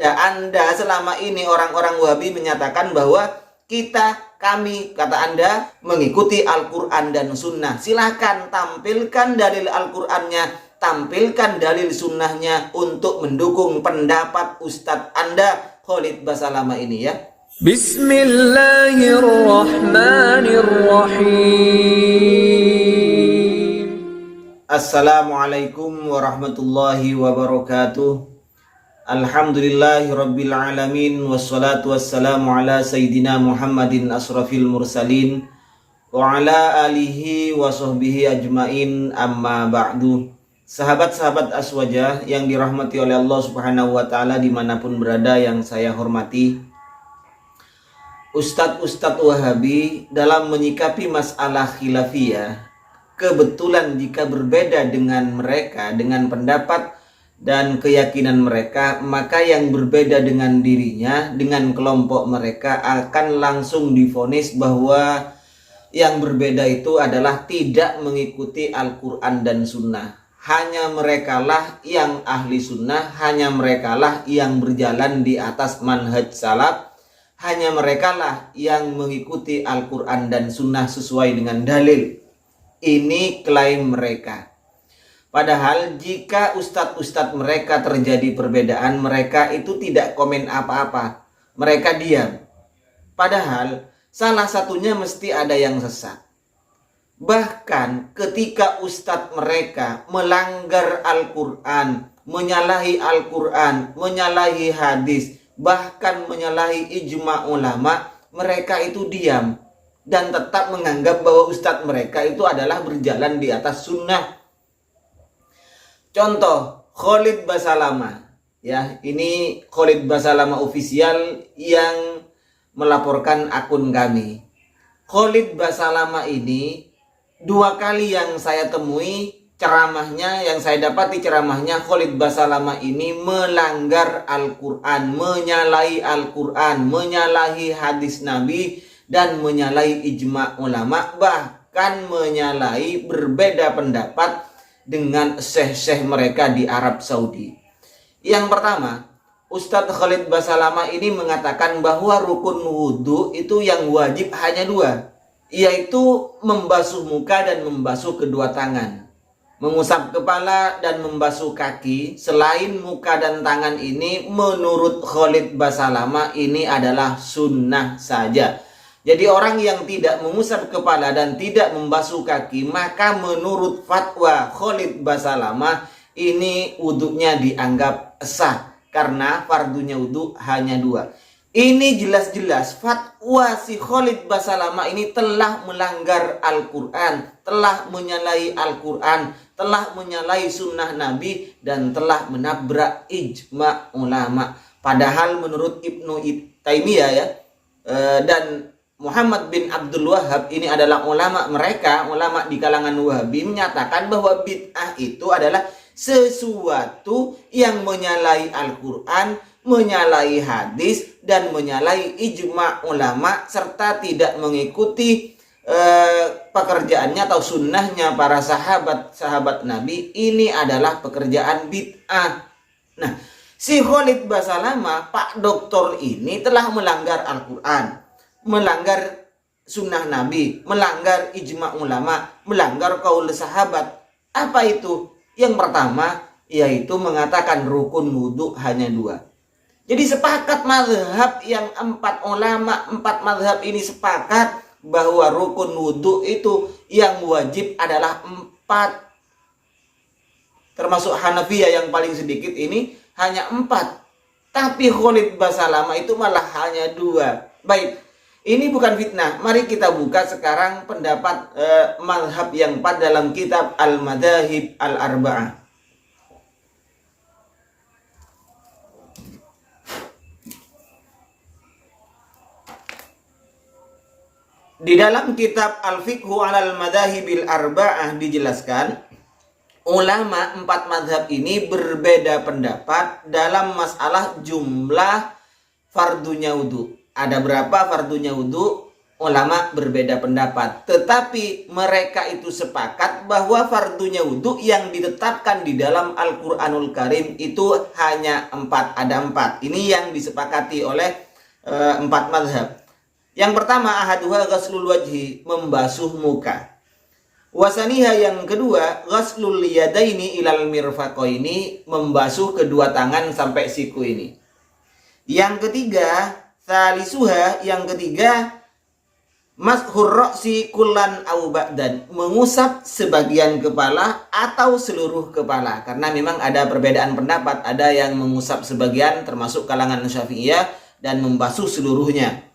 Anda selama ini orang-orang Wahabi menyatakan bahwa kami, kata Anda, mengikuti Al-Quran dan Sunnah. Silahkan tampilkan dalil Al-Qurannya, tampilkan dalil Sunnahnya untuk mendukung pendapat Ustadz Anda, Khalid Basalamah ini ya. Bismillahirrahmanirrahim. Assalamualaikum warahmatullahi wabarakatuh. Alhamdulillahirabbil alamin wassalatu wassalamu ala sayyidina Muhammadin asrafil mursalin wa ala alihi wa sahbihi ajmain, amma ba'du. Sahabat-sahabat Aswajah yang dirahmati oleh Allah Subhanahu wa taala dimanapun berada yang saya hormati, Ustadz Wahabi dalam menyikapi masalah khilafiyah, kebetulan jika berbeda dengan mereka, dengan pendapat dan keyakinan mereka, maka yang berbeda dengan dirinya, dengan kelompok mereka akan langsung divonis bahwa yang berbeda itu adalah tidak mengikuti Al-Quran dan Sunnah. Hanya merekalah yang ahli sunnah, hanya merekalah yang berjalan di atas manhaj salaf, hanya merekalah yang mengikuti Al-Quran dan Sunnah sesuai dengan dalil. Ini klaim mereka. Padahal jika ustadz-ustadz mereka terjadi perbedaan, mereka itu tidak komen apa-apa. Mereka diam. Padahal salah satunya mesti ada yang sesat. Bahkan ketika ustadz mereka melanggar Al-Quran, menyalahi Al-Quran, menyalahi hadis, bahkan menyalahi ijma ulama, mereka itu diam dan tetap menganggap bahwa ustadz mereka itu adalah berjalan di atas sunnah. Contoh Khalid Basalamah ya, ini Khalid Basalamah official yang melaporkan akun kami. Khalid Basalamah ini 2 kali yang saya temui ceramahnya, yang saya dapati ceramahnya, Khalid Basalamah ini melanggar Al-Quran, menyalahi Al-Quran, menyalahi hadis Nabi, dan menyalahi ijma ulama, bahkan menyalahi berbeda pendapat dengan syekh-syekh mereka di Arab Saudi. Yang pertama, Ustadz Khalid Basalamah ini mengatakan bahwa rukun wudhu itu yang wajib hanya 2, yaitu membasuh muka dan membasuh kedua tangan. Mengusap kepala dan membasuh kaki selain muka dan tangan ini menurut Khalid Basalamah ini adalah sunnah saja. Jadi orang yang tidak mengusap kepala dan tidak membasuh kaki, maka menurut fatwa Khalid Basalamah ini wudhunya dianggap sah karena fardunya wudhu hanya 2. Ini jelas-jelas fatwa si Khalid Basalamah ini telah melanggar Al-Quran, telah menyalahi Al-Quran, telah menyalahi sunnah Nabi, dan telah menabrak ijma ulama. Padahal menurut Ibnu Taimiyah ya, dan Muhammad bin Abdul Wahhab, ini adalah ulama mereka, ulama di kalangan Wahabi, menyatakan bahwa bid'ah itu adalah sesuatu yang menyalahi Al-Quran, menyalahi hadis, dan menyalahi ijma ulama, serta tidak mengikuti pekerjaannya atau sunnahnya para sahabat Nabi. Ini adalah pekerjaan bid'ah. Nah, si Khalid Basalamah, Pak Doktor ini telah melanggar Al-Quran, melanggar sunnah Nabi, melanggar ijma ulama, melanggar qaul sahabat. Apa itu? Yang pertama yaitu mengatakan rukun wudhu hanya 2. Jadi sepakat mazhab yang 4 ulama, 4 mazhab ini sepakat bahwa rukun wudhu itu yang wajib adalah 4. Termasuk Hanafiyah yang paling sedikit ini hanya 4. Tapi Khalid Basalamah itu malah hanya 2. Baik, ini bukan fitnah. Mari kita buka sekarang pendapat mazhab yang 4 dalam kitab Al-Madahib Al-Arba'ah. Di dalam kitab Al-Fiqhu Alal Madahibil Arba'ah dijelaskan, ulama 4 mazhab ini berbeda pendapat dalam masalah jumlah fardunya wudhu. Ada berapa fardunya wudhu? ulama berbeda pendapat, tetapi mereka itu sepakat bahwa fardunya wudhu yang ditetapkan di dalam Al-Quranul Karim itu hanya 4, ada 4. Ini yang disepakati oleh 4 mazhab. Yang pertama, ahaduha ghaslul wajhi, membasuh muka. Wasaniha, yang kedua, ghaslul yadaini ilal mirfaqaini, membasuh kedua tangan sampai siku ini. Yang ketiga, salisuha, yang ketiga, mashur ra'si kullan au ba'dan, mengusap sebagian kepala atau seluruh kepala. Karena memang ada perbedaan pendapat, ada yang mengusap sebagian termasuk kalangan Syafi'iyah dan membasuh seluruhnya.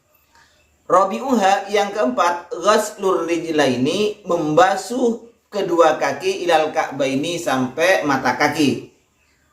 Rabi'uha, yang keempat, ghaslur rijlaini, membasuh kedua kaki ilal ka'baini, sampai mata kaki.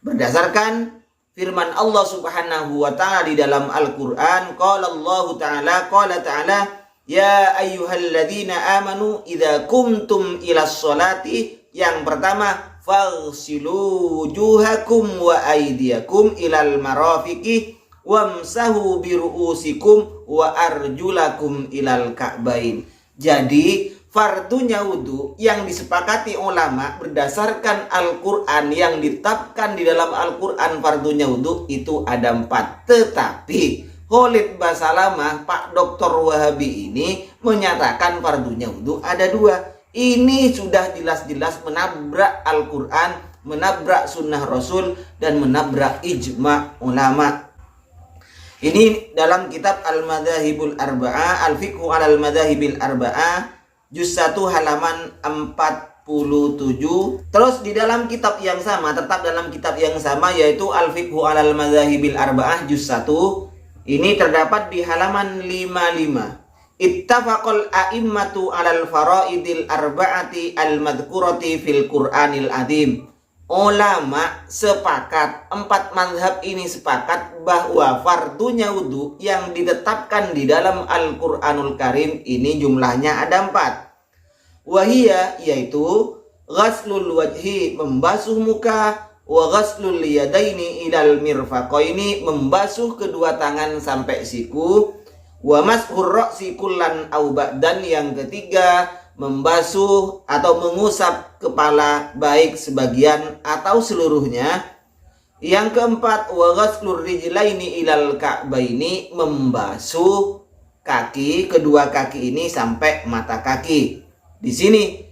Berdasarkan firman Allah Subhanahu wa taala di dalam Al-Qur'an, qala Allah taala, qala ta'ala, ya ayyuhalladzina amanu idza kumtum ilas sholati. Yang pertama, faghsilu wujuhakum wa aydiyakum ilal marafiqi wamsahu biru'usikum wa arjulakum ilal ka'bain. Jadi fardunya wudhu yang disepakati ulama berdasarkan Al-Quran, yang ditetapkan di dalam Al-Quran fardunya wudhu itu ada 4. Tetapi Khalid Basalamah, Pak Dr. Wahabi ini menyatakan fardunya wudhu ada 2. Ini sudah jelas-jelas menabrak Al-Quran, menabrak sunnah Rasul, dan menabrak ijma' ulama. Ini dalam kitab Al-Madhahibul Arba'ah, Al-Fiqhu alal Madhahibil Arba'ah, juz 1 halaman 47. Terus di dalam kitab yang sama, tetap dalam kitab yang sama, yaitu Al-Fiqhu alal Madhahibil Arba'ah, juz 1, ini terdapat di halaman 55. Ittafaqal a'immatu alal faraidil arba'ati al-madhkurati fil Qur'anil Azim. Ulama sepakat, 4 mazhab ini sepakat bahwa fardunya wudhu yang ditetapkan di dalam Al-Quranul Karim ini jumlahnya ada 4. Wahia, yaitu ghaslul wajhi, membasuh muka, wa ghaslul yadaini ilal mirfaqaini, membasuh kedua tangan sampai siku, wa mashur ra'si kullan au ba'dan, yang ketiga, membasuh atau mengusap kepala baik sebagian atau seluruhnya. Yang keempat, wa ghaslur rijlaini ilal ka'baini, membasuh kaki, kedua kaki ini sampai mata kaki. Di sini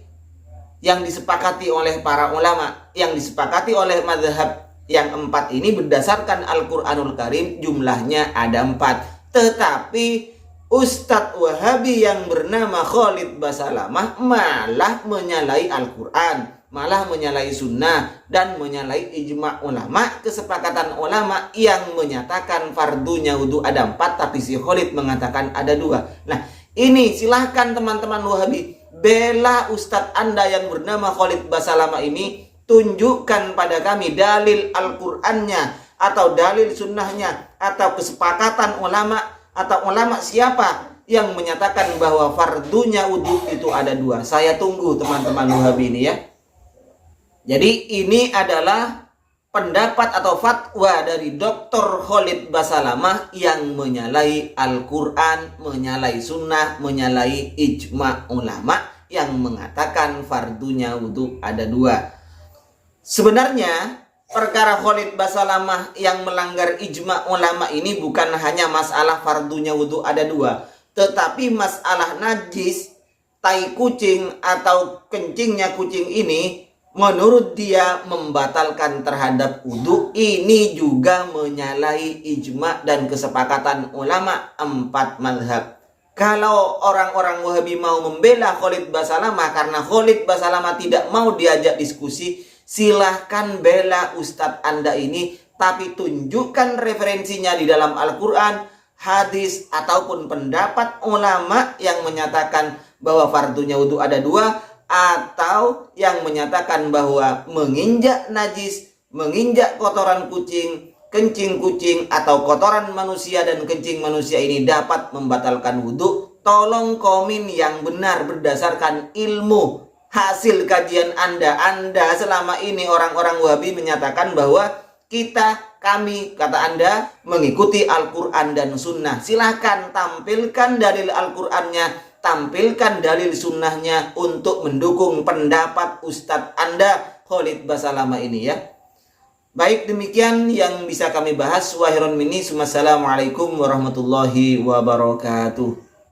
yang disepakati oleh para ulama, yang disepakati oleh mazhab yang 4 ini berdasarkan Al-Quranul Karim jumlahnya ada 4. Tetapi Ustadz Wahabi yang bernama Khalid Basalamah malah menyalahi Al-Quran, malah menyalahi sunnah, dan menyalahi ijma' ulama, kesepakatan ulama yang menyatakan fardunya wudhu ada 4, tapi si Khalid mengatakan ada 2. Nah, ini silahkan teman-teman Wahabi bela Ustadz Anda yang bernama Khalid Basalamah ini, tunjukkan pada kami dalil Al-Qur'annya atau dalil sunnahnya atau kesepakatan ulama atau ulama siapa yang menyatakan bahwa fardunya wudhu itu ada 2. Saya tunggu teman-teman Wahabi ini ya. Jadi ini adalah pendapat atau fatwa dari Dr. Khalid Basalamah yang menyalahi Al-Quran, menyalahi sunnah, menyalahi ijma' ulama yang mengatakan fardunya wudhu ada 2. Sebenarnya perkara Khalid Basalamah yang melanggar ijma' ulama ini bukan hanya masalah fardunya wudhu ada 2, tetapi masalah najis tai kucing atau kencingnya kucing ini menurut dia membatalkan terhadap wudhu. Ini juga menyalahi ijma' dan kesepakatan ulama 4 mazhab. Kalau orang-orang Wahabi mau membela Khalid Basalamah karena Khalid Basalamah tidak mau diajak diskusi, silahkan bela Ustadz Anda ini, tapi tunjukkan referensinya di dalam Al-Quran, hadis, ataupun pendapat ulama yang menyatakan bahwa fardunya wudhu ada 2, atau yang menyatakan bahwa menginjak najis, menginjak kotoran kucing, kencing kucing, atau kotoran manusia dan kencing manusia ini dapat membatalkan wudhu. Tolong komen yang benar berdasarkan ilmu hasil kajian Anda. Anda selama ini orang-orang Wahabi menyatakan bahwa kita kami, kata Anda, mengikuti Al-Quran dan Sunnah. Silahkan tampilkan dalil Al-Qurannya, tampilkan dalil Sunnahnya untuk mendukung pendapat Ustadz Anda, Khalid Basalamah ini ya. Baik, demikian yang bisa kami bahas. Wahiron mini, Assalamualaikum warahmatullahi wabarakatuh.